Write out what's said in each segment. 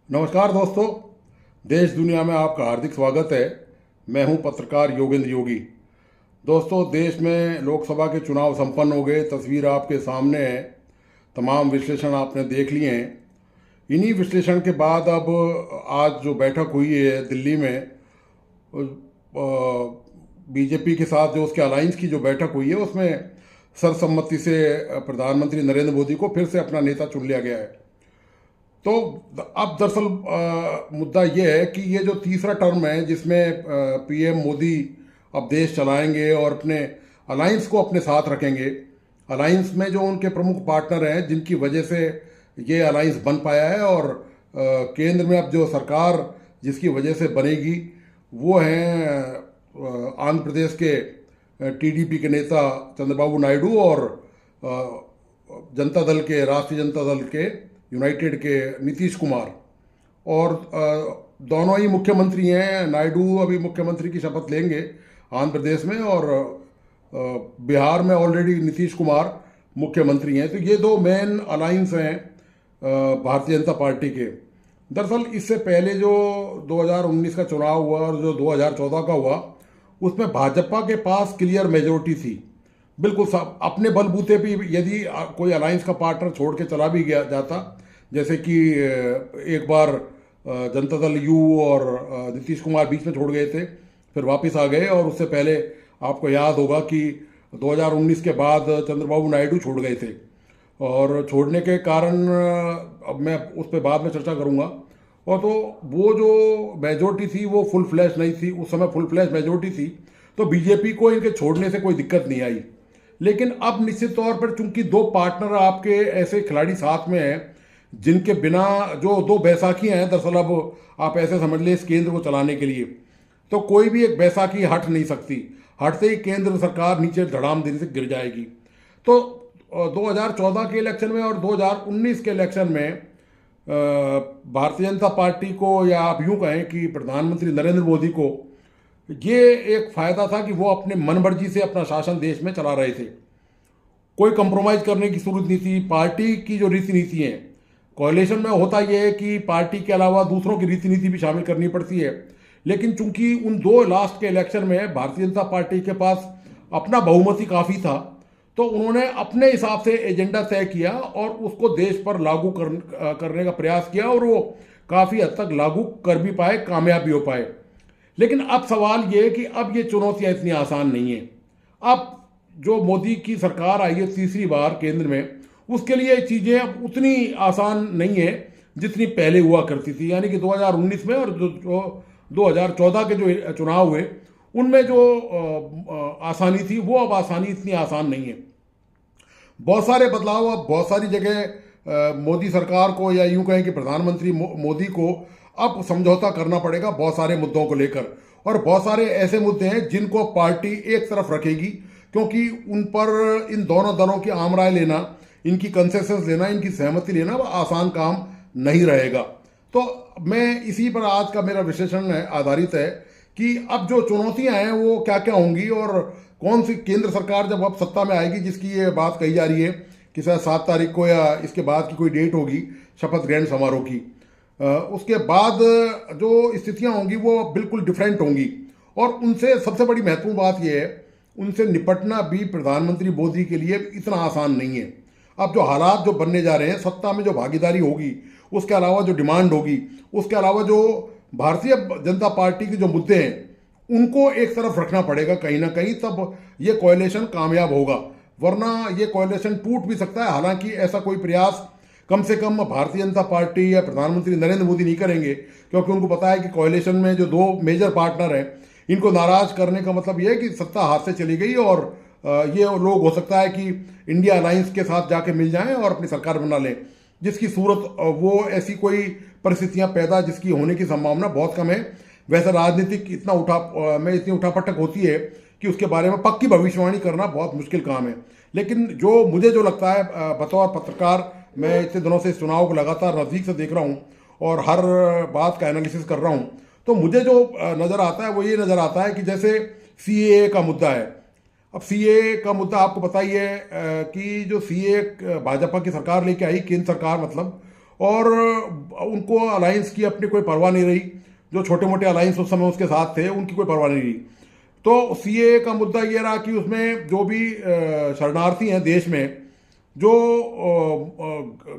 नमस्कार दोस्तों। देश दुनिया में आपका हार्दिक स्वागत है। मैं हूं पत्रकार योगेंद्र योगी। दोस्तों, देश में लोकसभा के चुनाव संपन्न हो गए, तस्वीर आपके सामने है। तमाम विश्लेषण आपने देख लिए हैं। इन्हीं विश्लेषण के बाद अब आज जो बैठक हुई है दिल्ली में, बीजेपी के साथ जो उसके अलायंस की जो बैठक हुई है, उसमें सर्वसम्मति से प्रधानमंत्री नरेंद्र मोदी को फिर से अपना नेता चुन लिया गया है। तो अब दरअसल मुद्दा ये है कि ये जो तीसरा टर्म है जिसमें पीएम मोदी अब देश चलाएंगे और अपने अलायंस को अपने साथ रखेंगे। अलायंस में जो उनके प्रमुख पार्टनर हैं जिनकी वजह से ये अलायंस बन पाया है, और केंद्र में अब जो सरकार जिसकी वजह से बनेगी वो हैं आंध्र प्रदेश के टीडीपी के नेता चंद्रबाबू नायडू और जनता दल के, राष्ट्रीय जनता दल के, यूनाइटेड के नीतीश कुमार। और दोनों ही मुख्यमंत्री हैं। नायडू अभी मुख्यमंत्री की शपथ लेंगे आंध्र प्रदेश में, और बिहार में ऑलरेडी नीतीश कुमार मुख्यमंत्री हैं। तो ये दो मेन अलायंस हैं भारतीय जनता पार्टी के। दरअसल इससे पहले जो 2019 का चुनाव हुआ और जो 2014 का हुआ, उसमें भाजपा के पास क्लियर मेजोरिटी थी। बिल्कुल सब अपने बलबूते पे यदि कोई अलायंस का पार्टनर छोड़ के चला भी गया जाता, जैसे कि एक बार जनता दल यू और नीतीश कुमार बीच में छोड़ गए थे, फिर वापस आ गए। और उससे पहले आपको याद होगा कि 2019 के बाद चंद्रबाबू नायडू छोड़ गए थे, और छोड़ने के कारण अब मैं उस पर बाद में चर्चा करूँगा। और तो वो जो मेजोरिटी थी वो फुल फ्लैश नहीं थी, उस समय फुल फ्लैश मेजोरिटी थी, तो बीजेपी को इनके छोड़ने से कोई दिक्कत नहीं आई। लेकिन अब निश्चित तौर पर चूंकि दो पार्टनर आपके ऐसे खिलाड़ी साथ में हैं जिनके बिना, जो दो बैसाखियां हैं दरअसल, अब आप ऐसे समझ लें इस केंद्र को चलाने के लिए, तो कोई भी एक बैसाखी हट नहीं सकती। हटते ही केंद्र सरकार नीचे धड़ाम देने से गिर जाएगी। तो 2014 के इलेक्शन में और 2019 के इलेक्शन में भारतीय जनता पार्टी को, या आप यूं कहें कि प्रधानमंत्री नरेंद्र मोदी को, ये एक फायदा था कि वो अपने मनमर्जी से अपना शासन देश में चला रहे थे। कोई कंप्रोमाइज करने की जरूरत नहीं थी। पार्टी की जो रीति नीति है, कोalition में होता यह है कि पार्टी के अलावा दूसरों की रीति नीति भी शामिल करनी पड़ती है। लेकिन चूंकि उन दो लास्ट के इलेक्शन में भारतीय जनता पार्टी के पास अपना बहुमत ही काफ़ी था, तो उन्होंने अपने हिसाब से एजेंडा तय किया और उसको देश पर लागू करने का प्रयास किया, और वो काफ़ी हद तक लागू कर भी पाए, कामयाब भी हो पाए। लेकिन अब सवाल ये है कि अब ये चुनौतियां इतनी आसान नहीं है। अब जो मोदी की सरकार आई है तीसरी बार केंद्र में, उसके लिए चीज़ें अब उतनी आसान नहीं है जितनी पहले हुआ करती थी। यानी कि 2019 में और जो 2014 के जो चुनाव हुए, उनमें जो आसानी थी वो अब आसानी इतनी आसान नहीं है। बहुत सारे बदलाव अब बहुत सारी जगह मोदी सरकार को, या यूं कहें कि प्रधानमंत्री मोदी को अब समझौता करना पड़ेगा बहुत सारे मुद्दों को लेकर। और बहुत सारे ऐसे मुद्दे हैं जिनको पार्टी एक तरफ रखेगी, क्योंकि उन पर इन दोनों दलों की आम राय लेना, इनकी कंसेंसस लेना, इनकी सहमति लेना आसान काम नहीं रहेगा। तो मैं इसी पर आज का मेरा विश्लेषण आधारित है कि अब जो चुनौतियां हैं वो क्या क्या होंगी, और कौन सी केंद्र सरकार जब अब सत्ता में आएगी, जिसकी ये बात कही जा रही है कि शायद 7 तारीख को या इसके बाद की कोई डेट होगी शपथ ग्रहण समारोह की, उसके बाद जो स्थितियां होंगी वो बिल्कुल डिफरेंट होंगी। और उनसे सबसे बड़ी महत्वपूर्ण बात यह है, उनसे निपटना भी प्रधानमंत्री मोदी के लिए इतना आसान नहीं है। अब जो हालात जो बनने जा रहे हैं, सत्ता में जो भागीदारी होगी, उसके अलावा जो डिमांड होगी, उसके अलावा जो भारतीय जनता पार्टी के जो मुद्दे हैं, उनको एक तरफ रखना पड़ेगा कहीं ना कहीं, तब ये कोएलिशन कामयाब होगा। वरना ये कोएलिशन टूट भी सकता है। हालांकि ऐसा कोई प्रयास कम से कम भारतीय जनता पार्टी या प्रधानमंत्री नरेंद्र मोदी नहीं करेंगे, क्योंकि उनको पता है कि कोएलिशन में जो दो मेजर पार्टनर हैं, इनको नाराज करने का मतलब यह है कि सत्ता हाथ से चली गई, और ये लोग हो सकता है कि इंडिया अलायंस के साथ जाके मिल जाएं और अपनी सरकार बना लें, जिसकी सूरत वो ऐसी कोई परिस्थितियां पैदा जिसकी होने की संभावना बहुत कम है। वैसे राजनीतिक इतनी उठापटक होती है कि उसके बारे में पक्की भविष्यवाणी करना बहुत मुश्किल काम है। लेकिन मुझे जो लगता है, बतौर पत्रकार, मैं इतने दिनों से इस चुनाव को लगातार नज़दीक से देख रहा हूँ और हर बात का एनालिसिस कर रहा हूँ, तो मुझे जो नज़र आता है वो ये नज़र आता है कि जैसे सीएए का मुद्दा है। अब सीएए का मुद्दा आपको पता ही है कि जो सीएए भाजपा की सरकार लेके आई, केंद्र सरकार मतलब, और उनको अलायंस की अपनी कोई परवाह नहीं रही। जो छोटे मोटे अलायंस उस समय उसके साथ थे उनकी कोई परवाह नहीं रही। तो सीएए का मुद्दा ये रहा कि उसमें जो भी शरणार्थी हैं देश में, जो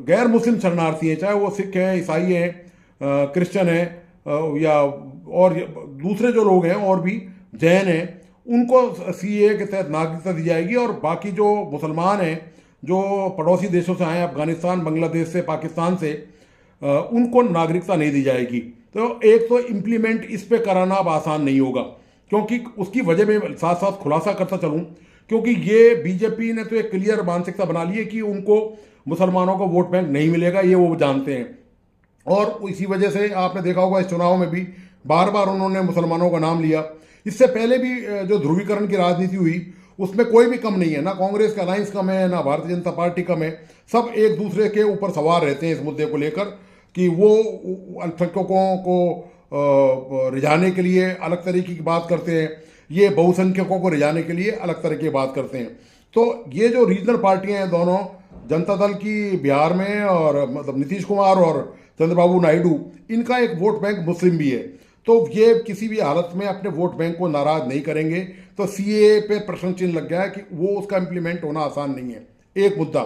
गैर मुस्लिम शरणार्थी हैं, चाहे वो सिख हैं, ईसाई हैं, क्रिश्चियन हैं, या और दूसरे जो लोग हैं और भी जैन हैं, उनको सीएए के तहत नागरिकता दी जाएगी। और बाकी जो मुसलमान हैं जो पड़ोसी देशों से आए, अफगानिस्तान, बांग्लादेश से, पाकिस्तान से, उनको नागरिकता नहीं दी जाएगी। तो एक तो इम्प्लीमेंट इस पे कराना अब आसान नहीं होगा, क्योंकि उसकी वजह में साथ साथ खुलासा करता चलूं, क्योंकि ये बीजेपी ने तो एक क्लियर मानसिकता बना ली है कि उनको मुसलमानों का वोट बैंक नहीं मिलेगा, ये वो जानते हैं। और इसी वजह से आपने देखा होगा इस चुनाव में भी बार बार उन्होंने मुसलमानों का नाम लिया। इससे पहले भी जो ध्रुवीकरण की राजनीति हुई उसमें कोई भी कम नहीं है, ना कांग्रेस का अलायंस कम है, ना भारतीय जनता पार्टी कम है। सब एक दूसरे के ऊपर सवार रहते हैं इस मुद्दे को लेकर कि वो अल्पसंख्यकों को रिझाने के लिए अलग तरीके की बात करते हैं, ये बहुसंख्यकों को रिझाने के लिए अलग तरह की बात करते हैं। तो ये जो रीजनल पार्टियां हैं दोनों, जनता दल की बिहार में और मतलब नीतीश कुमार और चंद्रबाबू नायडू, इनका एक वोट बैंक मुस्लिम भी है। तो ये किसी भी हालत में अपने वोट बैंक को नाराज नहीं करेंगे। तो सीएए पे प्रश्न चिन्ह लग गया है कि वो उसका इंप्लीमेंट होना आसान नहीं है, एक मुद्दा।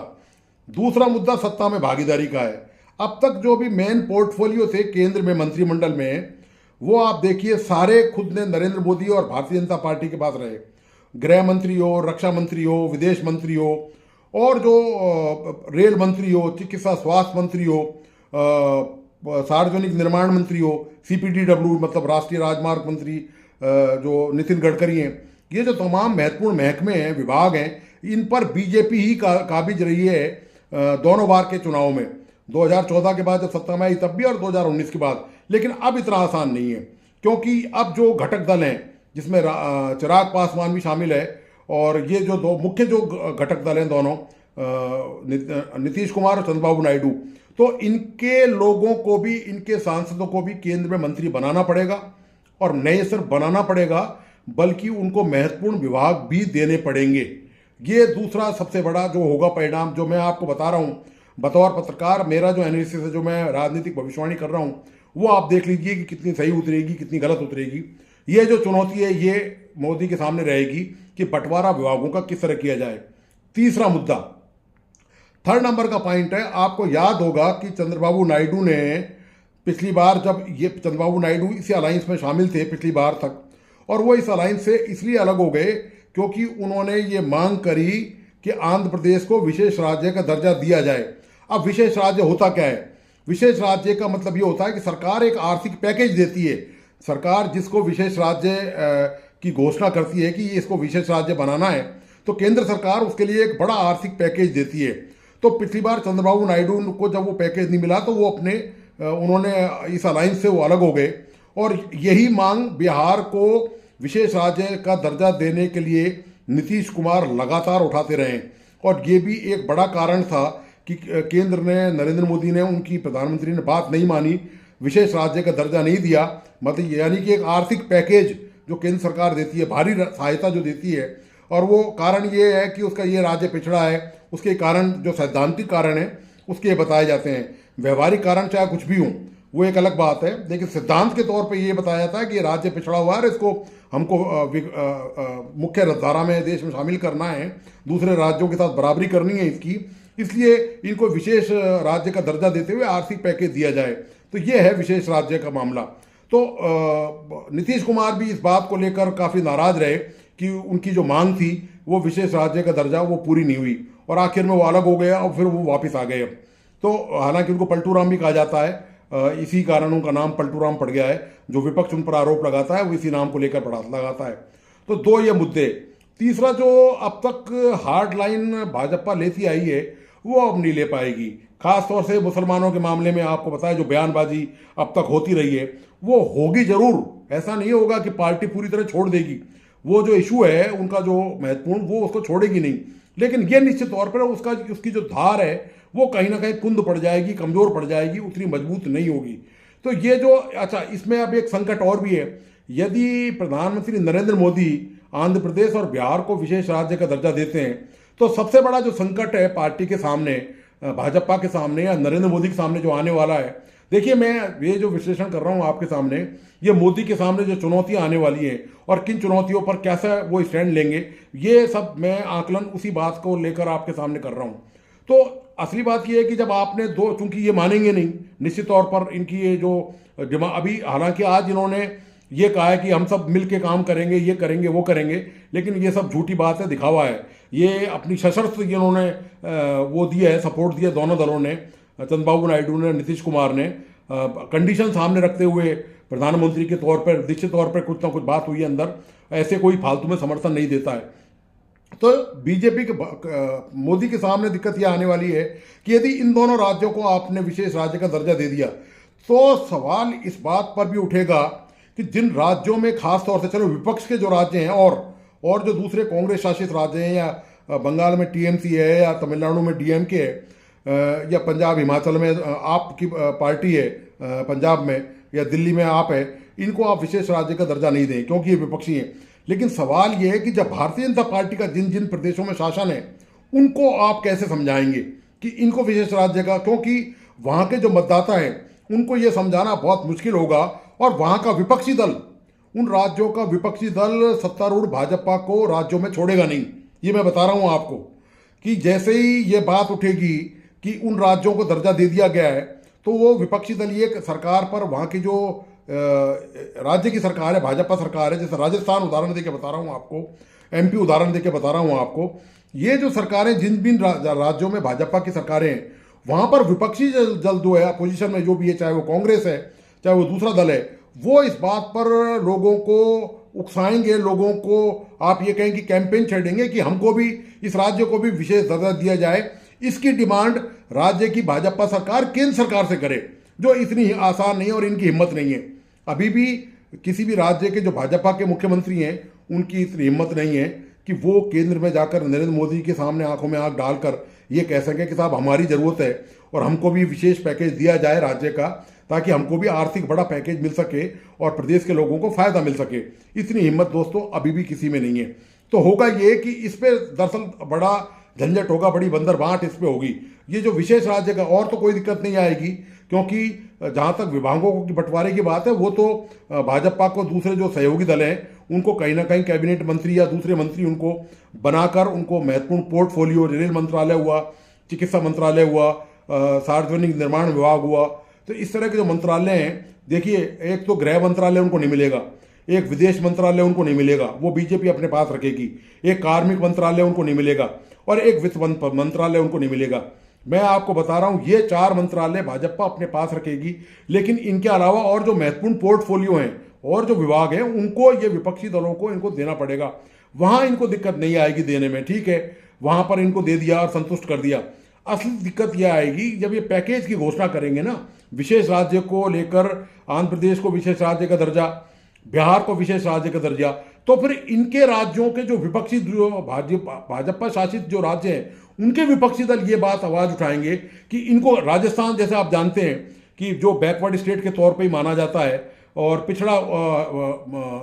दूसरा मुद्दा सत्ता में भागीदारी का है। अब तक जो भी मेन पोर्टफोलियो थे केंद्र में, मंत्रिमंडल में, वो आप देखिए सारे खुद ने नरेंद्र मोदी और भारतीय जनता पार्टी के पास रहे। गृह मंत्री हो, रक्षा मंत्री हो, विदेश मंत्री हो, और जो रेल मंत्री हो, चिकित्सा स्वास्थ्य मंत्री हो, सार्वजनिक निर्माण मंत्री हो, सीपीडब्ल्यू मतलब राष्ट्रीय राजमार्ग मंत्री जो नितिन गडकरी हैं, ये जो तमाम महत्वपूर्ण महकमे हैं, विभाग हैं, इन पर बीजेपी ही काबिज रही है दोनों बार के चुनाव में, 2014 के बाद जब सत्ता में आई तब भी और 2019 के बाद। लेकिन अब इतना आसान नहीं है, क्योंकि अब जो घटक दल हैं जिसमें चिराग पासवान भी शामिल है, और ये जो दो मुख्य जो घटक दल हैं दोनों, नीतीश कुमार और चंद्रबाबू नायडू, तो इनके लोगों को भी, इनके सांसदों को भी केंद्र में मंत्री बनाना पड़ेगा। और नए सिर्फ बनाना पड़ेगा बल्कि उनको महत्वपूर्ण विभाग भी देने पड़ेंगे। ये दूसरा सबसे बड़ा जो होगा परिणाम, जो मैं आपको बता रहा हूँ बतौर पत्रकार, मेरा जो एनालिसिस है, जो मैं राजनीतिक भविष्यवाणी कर रहा हूँ, वो आप देख लीजिए कि कितनी सही उतरेगी, कितनी गलत उतरेगी। ये जो चुनौती है ये मोदी के सामने रहेगी कि बंटवारा विभागों का किस तरह किया जाए। तीसरा मुद्दा, थर्ड नंबर का पॉइंट है, आपको याद होगा कि चंद्रबाबू नायडू ने पिछली बार, जब ये चंद्रबाबू नायडू इसी अलायंस में शामिल थे पिछली बार तक, और वो इस अलायंस से इसलिए अलग हो गए क्योंकि उन्होंने ये मांग करी कि आंध्र प्रदेश को विशेष राज्य का दर्जा दिया जाए। अब विशेष राज्य होता क्या है? विशेष राज्य का मतलब ये होता है कि सरकार एक आर्थिक पैकेज देती है। सरकार जिसको विशेष राज्य की घोषणा करती है कि इसको विशेष राज्य बनाना है, तो केंद्र सरकार उसके लिए एक बड़ा आर्थिक पैकेज देती है। तो पिछली बार चंद्रबाबू नायडू को जब वो पैकेज नहीं मिला तो वो उन्होंने इस अलायंस से वो अलग हो गए, और यही मांग बिहार को विशेष राज्य का दर्जा देने के लिए नीतीश कुमार लगातार उठाते रहे। और ये भी एक बड़ा कारण था कि केंद्र ने, नरेंद्र मोदी ने, उनकी प्रधानमंत्री ने बात नहीं मानी, विशेष राज्य का दर्जा नहीं दिया। मतलब यानी कि एक आर्थिक पैकेज जो केंद्र सरकार देती है, भारी सहायता जो देती है, और वो कारण ये है कि उसका ये राज्य पिछड़ा है, उसके कारण जो सैद्धांतिक कारण है उसके बताए जाते हैं। व्यवहारिक कारण चाहे कुछ भी हो वो एक अलग बात है, लेकिन सिद्धांत के तौर पे ये बताया जाता है कि ये राज्य पिछड़ा हुआ है, इसको हमको मुख्य धारा में देश में शामिल करना है, दूसरे राज्यों के साथ बराबरी करनी है इसकी, इसलिए इनको विशेष राज्य का दर्जा देते हुए आर्थिक पैकेज दिया जाए। तो ये है विशेष राज्य का मामला। तो नीतीश कुमार भी इस बात को लेकर काफ़ी नाराज रहे कि उनकी जो मांग थी वो विशेष राज्य का दर्जा वो पूरी नहीं हुई, और आखिर में वो अलग हो गया और फिर वो वापस आ गए। तो हालांकि उनको पलटू राम भी कहा जाता है, इसी कारण उनका नाम पलटू राम पड़ गया है। जो विपक्ष उन पर आरोप लगाता है वो इसी नाम को लेकर लगाता है। तो दो ये मुद्दे। तीसरा, जो अब तक हार्ड लाइन भाजपा लेती आई है वो अब नहीं ले पाएगी। खासतौर से मुसलमानों के मामले में आपको पता है जो बयानबाजी अब तक होती रही है वो होगी जरूर, ऐसा नहीं होगा कि पार्टी पूरी तरह छोड़ देगी। वो जो इशू है उनका जो महत्वपूर्ण, वो उसको छोड़ेगी नहीं, लेकिन ये निश्चित तौर पर उसकी जो धार है वो कहीं ना कहीं कुंद पड़ जाएगी, कमजोर पड़ जाएगी, उतनी मजबूत नहीं होगी। तो ये जो, अच्छा, इसमें अब एक संकट और भी है। यदि प्रधानमंत्री नरेंद्र मोदी आंध्र प्रदेश और बिहार को विशेष राज्य का दर्जा देते हैं तो सबसे बड़ा जो संकट है पार्टी के सामने, भाजपा के सामने या नरेंद्र मोदी के सामने जो आने वाला है, देखिए मैं ये जो विश्लेषण कर रहा हूँ आपके सामने, ये मोदी के सामने जो चुनौतियां आने वाली हैं और किन चुनौतियों पर कैसा वो स्टैंड लेंगे, ये सब मैं आकलन उसी बात को लेकर आपके सामने कर रहा हूँ। तो असली बात ये है कि जब आपने दो, चूंकि ये मानेंगे नहीं निश्चित तौर पर, इनकी ये जो अभी हालांकि आज इन्होंने ये कहा है कि हम सब मिल के काम करेंगे, ये करेंगे वो करेंगे, लेकिन ये सब झूठी बात है, दिखावा है। ये अपनी सशस्त्र इन्होंने वो दिया है, सपोर्ट दिया दोनों दलों ने, चंद्रबाबू नायडू ने, नीतीश कुमार ने, कंडीशन सामने रखते हुए प्रधानमंत्री के तौर पर निश्चित तौर पर कुछ ना कुछ बात हुई है अंदर, ऐसे कोई फालतू में समर्थन नहीं देता है। तो बीजेपी के मोदी के सामने दिक्कत यह आने वाली है कि यदि इन दोनों राज्यों को आपने विशेष राज्य का दर्जा दे दिया तो सवाल इस बात पर भी उठेगा कि जिन राज्यों में खास तौर से, चलो विपक्ष के जो राज्य हैं और जो दूसरे कांग्रेस शासित राज्य हैं, या बंगाल में टीएमसी है, या तमिलनाडु में डीएमके है, या पंजाब हिमाचल में आप की पार्टी है, पंजाब में या दिल्ली में आप है, इनको आप विशेष राज्य का दर्जा नहीं दें क्योंकि ये विपक्षी हैं। लेकिन सवाल ये है कि जब भारतीय जनता पार्टी का जिन जिन प्रदेशों में शासन है उनको आप कैसे समझाएंगे कि इनको विशेष राज्य का, क्योंकि वहाँ के जो मतदाता हैं उनको ये समझाना बहुत मुश्किल होगा, और वहाँ का विपक्षी दल, उन राज्यों का विपक्षी दल सत्तारूढ़ भाजपा को राज्यों में छोड़ेगा नहीं। ये मैं बता रहा हूँ आपको कि जैसे ही ये बात उठेगी कि उन राज्यों को दर्जा दे दिया गया है तो वो विपक्षी दल ये सरकार पर, वहाँ की जो राज्य की सरकार है, भाजपा सरकार है, जैसे राजस्थान उदाहरण देके बता रहा हूँ आपको, एमपी उदाहरण देके बता रहा हूँ आपको, ये जो सरकारें जिन भी राज्यों में भाजपा की सरकारें हैं वहाँ पर विपक्षी दल जो है, अपोजिशन में जो भी है, चाहे वो कांग्रेस है चाहे वो दूसरा दल है, वो इस बात पर लोगों को उकसाएंगे, लोगों को आप ये कहें कि कैंपेन छेड़ेंगे कि हमको भी, इस राज्य को भी विशेष दर्जा दिया जाए। इसकी डिमांड राज्य की भाजपा सरकार केंद्र सरकार से करे, जो इतनी आसान नहीं है और इनकी हिम्मत नहीं है। अभी भी किसी भी राज्य के जो भाजपा के मुख्यमंत्री हैं उनकी इतनी हिम्मत नहीं है कि वो केंद्र में जाकर नरेंद्र मोदी के सामने आंखों में आंख डालकर ये कह सकें कि साहब हमारी ज़रूरत है और हमको भी विशेष पैकेज दिया जाए राज्य का, ताकि हमको भी आर्थिक बड़ा पैकेज मिल सके और प्रदेश के लोगों को फायदा मिल सके। इतनी हिम्मत दोस्तों अभी भी किसी में नहीं है। तो होगा ये कि इस पे दरअसल बड़ा झंझट होगा, बड़ी बंदरबांट इस पे होगी। ये जो विशेष राज्य का, और तो कोई दिक्कत नहीं आएगी, क्योंकि जहाँ तक विभागों की बंटवारे की बात है वो तो भाजपा को दूसरे जो सहयोगी दल हैं उनको कहीं ना कहीं कैबिनेट मंत्री या दूसरे मंत्री उनको बनाकर उनको महत्वपूर्ण पोर्टफोलियो, रेल मंत्रालय हुआ, चिकित्सा मंत्रालय हुआ, सार्वजनिक निर्माण विभाग हुआ, तो इस तरह के जो मंत्रालय हैं, देखिए एक तो गृह मंत्रालय उनको नहीं मिलेगा, एक विदेश मंत्रालय उनको नहीं मिलेगा, वो बीजेपी अपने पास रखेगी, एक कार्मिक मंत्रालय उनको नहीं मिलेगा और एक वित्त मंत्रालय उनको नहीं मिलेगा। मैं आपको बता रहा हूं ये 4 मंत्रालय भाजपा अपने पास रखेगी, लेकिन इनके अलावा और जो महत्वपूर्ण पोर्टफोलियो हैं और जो विभाग हैं उनको ये विपक्षी दलों को इनको देना पड़ेगा। वहां इनको दिक्कत नहीं आएगी देने में, ठीक है, वहां पर इनको दे दिया और संतुष्ट कर दिया। असली दिक्कत यह आएगी जब ये पैकेज की घोषणा करेंगे ना, विशेष राज्य को लेकर आंध्र प्रदेश को विशेष राज्य का दर्जा, बिहार को विशेष राज्य का दर्जा, तो फिर इनके राज्यों के जो विपक्षी, जो भाजपा शासित जो राज्य हैं उनके विपक्षी दल ये बात आवाज उठाएंगे कि इनको, राजस्थान जैसे आप जानते हैं कि जो बैकवर्ड स्टेट के तौर पे ही माना जाता है और पिछड़ा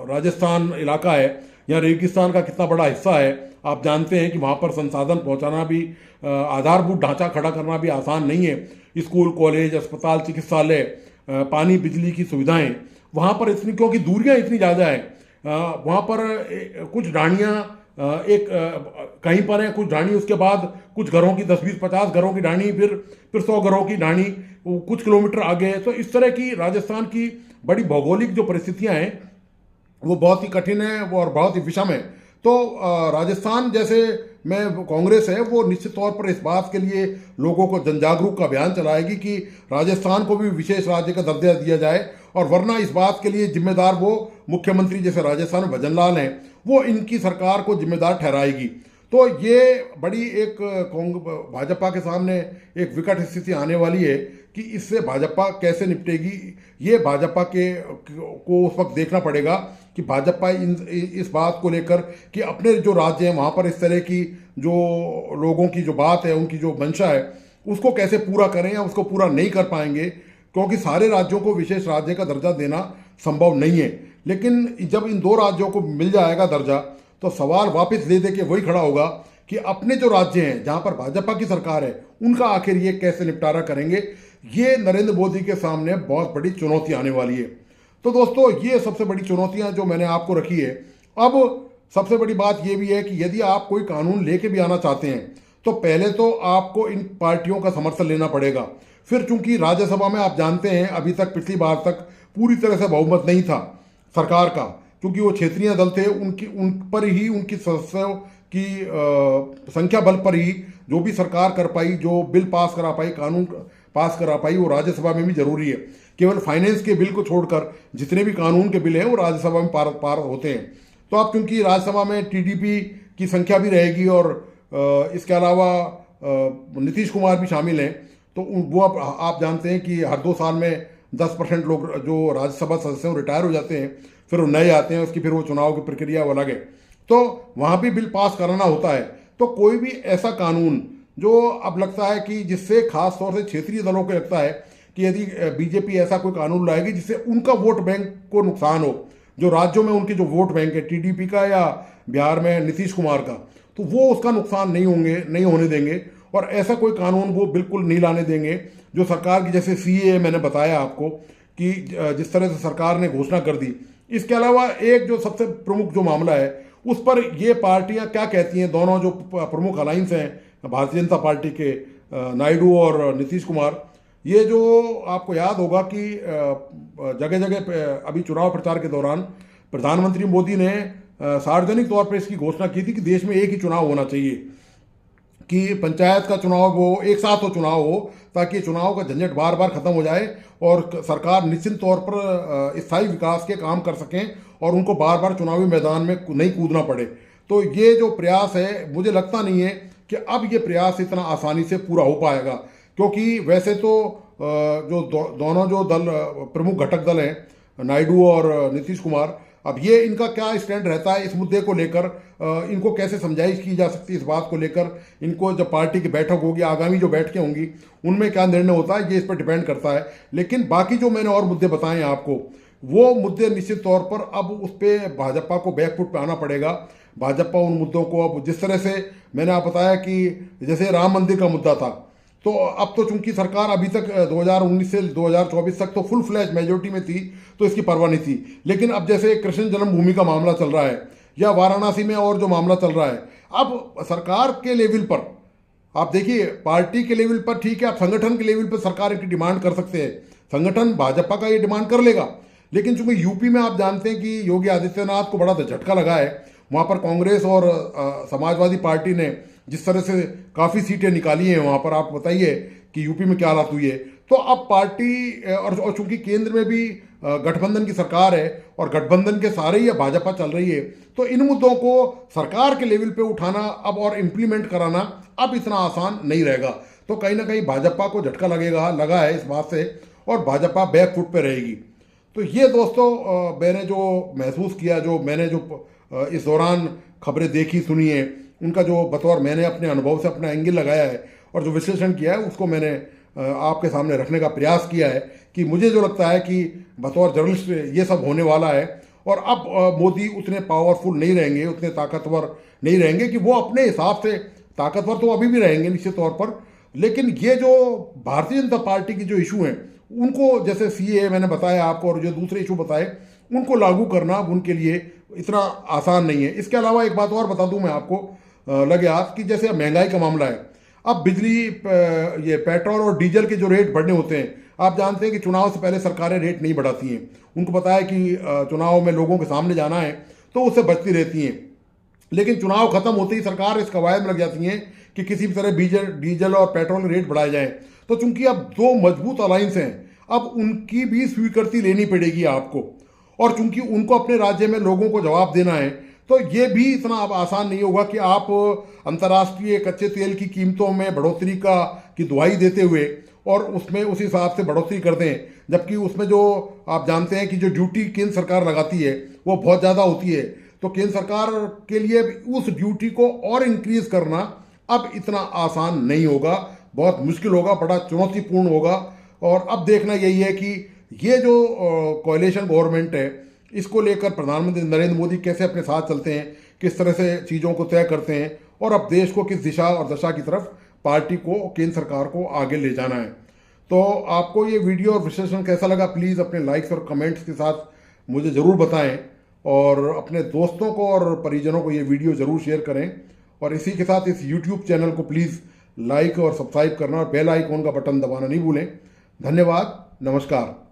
राजस्थान इलाका है, यहाँ रेगिस्तान का कितना बड़ा हिस्सा है, आप जानते हैं कि वहाँ पर संसाधन पहुँचाना भी, आधारभूत ढांचा खड़ा करना भी आसान नहीं है। स्कूल, कॉलेज, अस्पताल, चिकित्सालय, पानी, बिजली की सुविधाएं वहाँ पर इतनी, क्योंकि दूरियाँ इतनी ज़्यादा हैं, वहाँ पर कुछ ढाणियाँ कहीं पर है, कुछ ढाणी, उसके बाद कुछ घरों की 10, 20, 50 घरों की ढाणी, फिर 100 घरों की ढाणी कुछ किलोमीटर आगे है। तो इस तरह की राजस्थान की बड़ी भौगोलिक जो परिस्थितियां हैं वो बहुत ही कठिन है और बहुत ही विषम है। तो राजस्थान जैसे में कांग्रेस है वो निश्चित तौर पर इस बात के लिए लोगों को जनजागरूक का अभियान चलाएगी कि राजस्थान को भी विशेष राज्य का दर्जा दिया जाए, और वरना इस बात के लिए जिम्मेदार वो मुख्यमंत्री जैसे राजस्थान में भजन लाल हैं, वो इनकी सरकार को जिम्मेदार ठहराएगी। तो ये बड़ी एक भाजपा के सामने एक विकट स्थिति आने वाली है कि इससे भाजपा कैसे निपटेगी। ये भाजपा को उस वक्त देखना पड़ेगा कि भाजपा इस बात को लेकर कि अपने जो राज्य हैं वहाँ पर इस तरह की जो लोगों की जो बात है, उनकी जो मंशा है, उसको कैसे पूरा करें या उसको पूरा नहीं कर पाएंगे, क्योंकि सारे राज्यों को विशेष राज्य का दर्जा देना संभव नहीं है। लेकिन जब इन 2 राज्यों को मिल जाएगा दर्जा तो सवाल वापस ले दे के वही खड़ा होगा कि अपने जो राज्य हैं जहां पर भाजपा की सरकार है उनका आखिर ये कैसे निपटारा करेंगे। ये नरेंद्र मोदी के सामने बहुत बड़ी चुनौती आने वाली है। तो दोस्तों, ये सबसे बड़ी चुनौतियां जो मैंने आपको रखी है। अब सबसे बड़ी बात यह भी है कि यदि आप कोई कानून लेके भी आना चाहते हैं तो पहले तो आपको इन पार्टियों का समर्थन लेना पड़ेगा। फिर चूंकि राज्यसभा में आप जानते हैं अभी तक पिछली बार तक पूरी तरह से बहुमत नहीं था सरकार का, क्योंकि वो क्षेत्रीय दल थे, उन पर ही उनकी सदस्यों की संख्या बल पर ही जो भी सरकार कर पाई, जो बिल पास करा पाई, कानून पास करा पाई, वो राज्यसभा में भी जरूरी है। केवल फाइनेंस के बिल को छोड़कर जितने भी कानून के बिल हैं वो राज्यसभा में पार होते हैं। तो अब चूंकि राज्यसभा में टीडीपी की संख्या भी रहेगी और इसके अलावा नीतीश कुमार भी शामिल हैं, तो वो अब आप जानते हैं कि हर 2 साल में 10% लोग जो राज्यसभा सदस्य हैं रिटायर हो जाते हैं, फिर वो नए आते हैं, उसकी फिर वो चुनाव की प्रक्रिया वो अलग है, तो वहाँ भी बिल पास कराना होता है। तो कोई भी ऐसा कानून जो अब लगता है कि जिससे खास तौर से क्षेत्रीय दलों को लगता है कि यदि बीजेपी ऐसा कोई कानून लाएगी जिससे उनका वोट बैंक को नुकसान हो, जो राज्यों में उनके जो वोट बैंक है टीडीपी का या बिहार में नीतीश कुमार का, तो वो उसका नुकसान नहीं होने देंगे। और ऐसा कोई कानून वो बिल्कुल नहीं लाने देंगे जो सरकार की, जैसे सीएए मैंने बताया आपको कि जिस तरह से सरकार ने घोषणा कर दी। इसके अलावा एक जो सबसे प्रमुख जो मामला है उस पर ये पार्टियां क्या कहती हैं, दोनों जो प्रमुख अलायंस हैं भारतीय जनता पार्टी के, नायडू और नीतीश कुमार, ये जो आपको याद होगा कि जगह जगह अभी चुनाव प्रचार के दौरान प्रधानमंत्री मोदी ने सार्वजनिक तौर पर इसकी घोषणा की थी कि देश में एक ही चुनाव होना चाहिए, कि पंचायत का चुनाव हो, एक साथ हो चुनाव हो, ताकि चुनाव का झंझट बार बार खत्म हो जाए और सरकार निश्चित तौर पर स्थायी विकास के काम कर सकें और उनको बार बार चुनावी मैदान में नहीं कूदना पड़े। तो ये जो प्रयास है, मुझे लगता नहीं है कि अब ये प्रयास इतना आसानी से पूरा हो पाएगा, क्योंकि वैसे तो जो दोनों जो दल प्रमुख घटक दल हैं, नायडू और नीतीश कुमार, अब ये इनका क्या स्टैंड रहता है इस मुद्दे को लेकर, इनको कैसे समझाइश की जा सकती है इस बात को लेकर, इनको जब पार्टी की बैठक होगी, आगामी जो बैठकें होंगी, उनमें क्या निर्णय होता है, ये इस पर डिपेंड करता है। लेकिन बाकी जो मैंने और मुद्दे बताए आपको, वो मुद्दे निश्चित तौर पर अब उस पर भाजपा को बैकफुट पे आना पड़ेगा। भाजपा उन मुद्दों को, अब जिस तरह से मैंने आप बताया कि जैसे राम मंदिर का मुद्दा था, तो अब तो चूंकि सरकार अभी तक 2019 से 2024 तक तो फुल फ्लैश मेजोरिटी में थी, तो इसकी परवाह नहीं थी। लेकिन अब जैसे कृष्ण जन्मभूमि का मामला चल रहा है या वाराणसी में और जो मामला चल रहा है, अब सरकार के लेवल पर आप देखिए, पार्टी के लेवल पर ठीक है, आप संगठन के लेवल पर सरकार की डिमांड कर सकते हैं, संगठन भाजपा का ये डिमांड कर लेगा। लेकिन चूंकि यूपी में आप जानते हैं कि योगी आदित्यनाथ को बड़ा झटका लगा है, वहाँ पर कांग्रेस और समाजवादी पार्टी ने जिस तरह से काफ़ी सीटें निकाली हैं वहाँ पर, आप बताइए कि यूपी में क्या हालात हुई है। तो अब पार्टी और चूंकि केंद्र में भी गठबंधन की सरकार है और गठबंधन के सारे ही भाजपा चल रही है, तो इन मुद्दों को सरकार के लेवल पे उठाना अब और इम्प्लीमेंट कराना अब इतना आसान नहीं रहेगा। तो कहीं ना कहीं भाजपा को झटका लगा है इस बात से, और भाजपा बैक फुट पे रहेगी। तो ये दोस्तों मैंने जो महसूस किया, जो मैंने जो इस दौरान खबरें देखी सुनी है, उनका जो बतौर मैंने अपने अनुभव से अपना एंगल लगाया है और जो विश्लेषण किया है, उसको मैंने आपके सामने रखने का प्रयास किया है कि मुझे जो लगता है कि बतौर जर्नलिस्ट ये सब होने वाला है। और अब मोदी उतने पावरफुल नहीं रहेंगे, उतने ताकतवर नहीं रहेंगे, कि वो अपने हिसाब से ताकतवर तो अभी भी रहेंगे निश्चित तौर पर, लेकिन ये जो भारतीय जनता पार्टी की जो इशू हैं उनको, जैसे सीएए मैंने बताया आपको और जो दूसरे इशू बताए, उनको लागू करना अब उनके लिए इतना आसान नहीं है। इसके अलावा एक बात और बता दूं मैं आपको, लगे हाथ कि जैसे महंगाई का मामला है, अब बिजली, ये पेट्रोल और डीजल के जो रेट बढ़ने होते हैं, आप जानते हैं कि चुनाव से पहले सरकारें रेट नहीं बढ़ाती हैं, उनको पता है कि चुनाव में लोगों के सामने जाना है तो उससे बचती रहती हैं। लेकिन चुनाव खत्म होते ही सरकार इस कवायद में लग जाती है कि किसी भी तरह डीजल और पेट्रोल के रेट बढ़ाए जाएं। तो चूंकि अब दो मजबूत अलायंस हैं, अब उनकी भी स्वीकृति लेनी पड़ेगी आपको, और चूंकि उनको अपने राज्य में लोगों को जवाब देना है, तो ये भी इतना अब आसान नहीं होगा कि आप अंतर्राष्ट्रीय कच्चे तेल की कीमतों में बढ़ोतरी की दुहाई देते हुए और उसमें उस हिसाब से बढ़ोतरी कर दें, जबकि उसमें जो आप जानते हैं कि जो ड्यूटी केंद्र सरकार लगाती है वो बहुत ज़्यादा होती है। तो केंद्र सरकार के लिए उस ड्यूटी को और इंक्रीज करना अब इतना आसान नहीं होगा, बहुत मुश्किल होगा, बड़ा चुनौतीपूर्ण होगा। और अब देखना यही है कि ये जो कोएलिशन गवर्नमेंट है, इसको लेकर प्रधानमंत्री नरेंद्र मोदी कैसे अपने साथ चलते हैं, किस तरह से चीज़ों को तय करते हैं, और अब देश को किस दिशा और दशा की तरफ पार्टी को, केंद्र सरकार को आगे ले जाना है। तो आपको ये वीडियो और विश्लेषण कैसा लगा, प्लीज़ अपने लाइक्स और कमेंट्स के साथ मुझे ज़रूर बताएं और अपने दोस्तों को और परिजनों को ये वीडियो ज़रूर शेयर करें। और इसी के साथ इस यूट्यूब चैनल को प्लीज़ लाइक और सब्सक्राइब करना और बेल आइकॉन का बटन दबाना नहीं भूलें। धन्यवाद, नमस्कार।